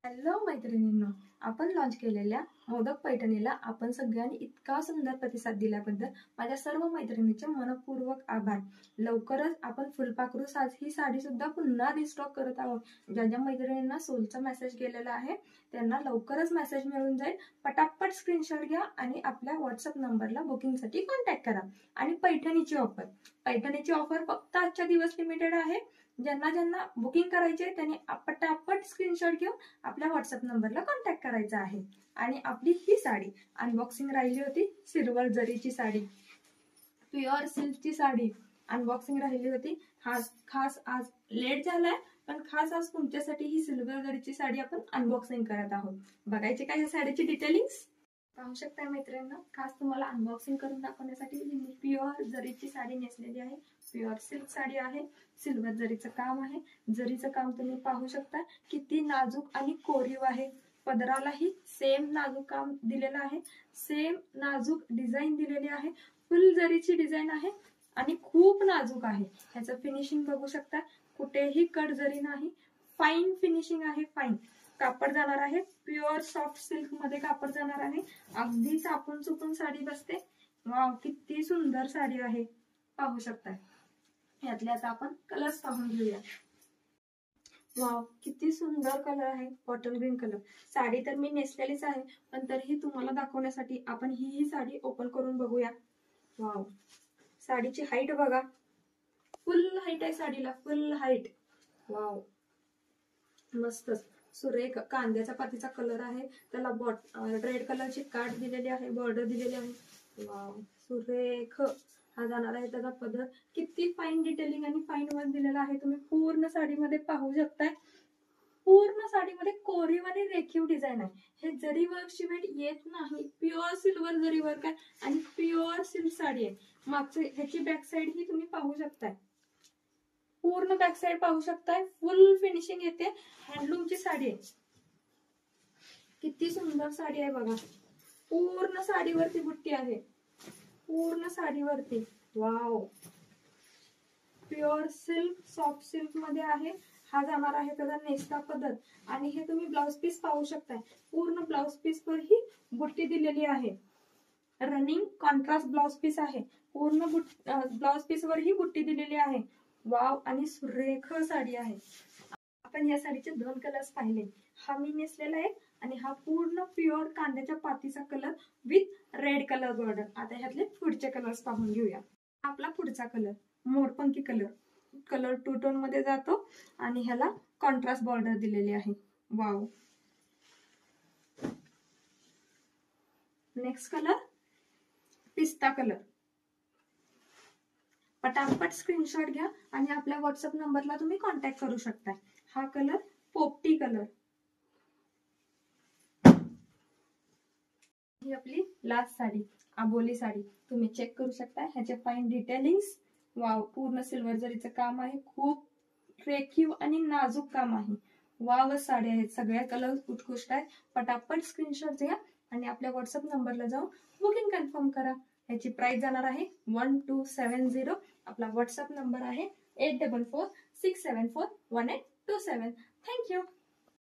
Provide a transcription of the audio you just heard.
Hello मैत्रिणींनो, आपण launch केलेल्या मोदक पैठणीला आपण सगळ्यांनी इतका सुंदर प्रतिसाद दिल्याबद्दल माझ्या सर्व मैत्रिणींचे मनपूर्वक आभार। लवकरच आपण फुलपाखरू साज ही साडी सुद्धा पुन्हा रिस्टॉक करत आहोत। ज्या ज्या मैत्रिणींना सोलचा मेसेज गेलेला आहे त्यांना लवकरच मेसेज मिळून जाईल। पटापट स्क्रीनशॉट घ्या आणि आपल्या व्हॉट्सअप नंबरला बुकिंगसाठी कॉन्टॅक्ट करा। आणि पैठणीची ऑफर फक्त आजच्या दिवस लिमिटेड आहे। ज्यांना ज्यांना बुकिंग करायचे त्यांनी पटापट स्क्रीनशॉट घेऊन आपल्या व्हॉट्सअप नंबरला कॉन्टॅक्ट करायचा आहे। आणि आपली ही साडी अनबॉक्सिंग राहिली होती, सिल्वर जरीची साडी, प्युअर सिल्कची साडी अनबॉक्सिंग राहिली होती। खास आज लेट झालाय पण खास आज तुमच्यासाठी ही सिल्वर जरीची साडी आपण अनबॉक्सिंग करत आहोत। बघायची काय या साडीची डिटेलिंग्स पाहू शकता मैत्रिणींनो। खास तुम्हाला अनबॉक्सिंग करून दाखवण्यासाठी मी प्युअर जरीची साडी नेसलेली आहे। प्युअर सिल्क साडी आहे, सिल्वर जरीचं काम आहे। जरीचं काम तुम्ही पाहू शकता किती नाजूक आणि कोरीव आहे। पदरालाही सेम नाजूक काम दिलेलं आहे, सेम नाजूक डिझाईन दिलेली आहे। फुल जरीची डिझाईन आहे आणि खूप नाजूक आहे। ह्याचं फिनिशिंग बघू शकता, कुठेही कट जरी नाही, फाईन फिनिशिंग आहे। फाईन कापड जाणार आहे, प्युअर सॉफ्ट सिल्क मध्ये कापड जाणार आहे। अगदी चापून चुपून साडी बसते। वाव, किती सुंदर साडी आहे पाहू शकता। यातले आता आपण कलर्स पाहून घेऊया। वाव, किती सुंदर कलर आहे, बॉटल ग्रीन कलर। साडी तर मी नेसलेलीच आहे पण तरीही तुम्हाला दाखवण्यासाठी आपण ही साडी ओपन करून बघूया। वाव, साडीची हाईट बघा, फुल हाईट आहे साडीला, फुल हाईट। वाव, मस्तच सुरेख कांद्याच्या पातीचा कलर आहे। त्याला रेड कलरची काठ दिलेली आहे, बॉर्डर दिलेली आहे। वाव, सुरेख हा जाणार आहे त्याचा पदर। किती फाईन डिटेलिंग आणि फाईन वर्क दिलेला आहे, तुम्ही पूर्ण साडीमध्ये पाहू शकताय। पूर्ण साडीमध्ये कोरीव आणि रेखीव डिझाईन आहे। हे जरी वर्क शिवाय येत नाही, प्युअर सिल्वर जरी वर्क आहे आणि प्युअर सिल्क साडी आहे। मागची ह्याची बॅक साइड ही तुम्ही पाहू शकताय, पूर्ण बॅक साइड पाहू शकताय, फुल फिनिशिंग येते। हँडलूमची साडी आहे, किती सुंदर साडी आहे बघा। पूर्ण साडीवरती बुट्टी आहे, पूर्ण साडीवरती। Wow, pure silk soft silk मध्ये आहे। हा जाणार आहे त्याचा नेस्ता पदर आणि हे तुम्ही ब्लाउज पीस पाहू शकताय। पूर्ण ब्लाउज पीस वर ही बुट्टी दिलेली आहे। रनिंग कॉन्ट्रास्ट ब्लाउज पीस आहे, पूर्ण ब्लाउज पीस वर ही बुट्टी दिलेली आहे। वाव, आणि सुरेख साडी आहे। आपण या साडीचे दोन कलर्स पाहिले, हा मी नेसलेला आहे आणि हा पूर्ण प्युअर कांद्याच्या पातीचा colour with red colour border. आता ह्यातले पुढचे कलर्स पाहून घेऊया। आपला पुढचा कलर मोरपंखी कलर टू टोन मध्ये जातो आणि ह्याला कॉन्ट्रास्ट बॉर्डर दिलेली आहे। वाव, नेक्स्ट कलर पिस्ता कलर। पटापट स्क्रीनशॉट घ्या आणि आपल्या व्हॉट्सअप नंबरला तुम्ही कॉन्टॅक्ट करू शकता। हा कलर पोपटी कलर। ही आपली लास्ट साडी आबोली साडी, तुम्ही चेक करू शकता ह्याचे फाईन डिटेलिंग्स। वाव, पूर्ण सिल्वर जरीचं काम आहे, खूप रेखीव आणि नाजूक काम आहे। वाव साडी आहेत, सगळ्या कलर उत्कृष्ट आहेत। पटापट स्क्रीनशॉट घ्या आणि आपल्या व्हॉट्सअप नंबरला जाऊन बुकिंग कन्फर्म करा। याची प्राइस जाणार आहे 1270। आपला व्हॉट्सअप नंबर आहे 8446741827। थँक्यू।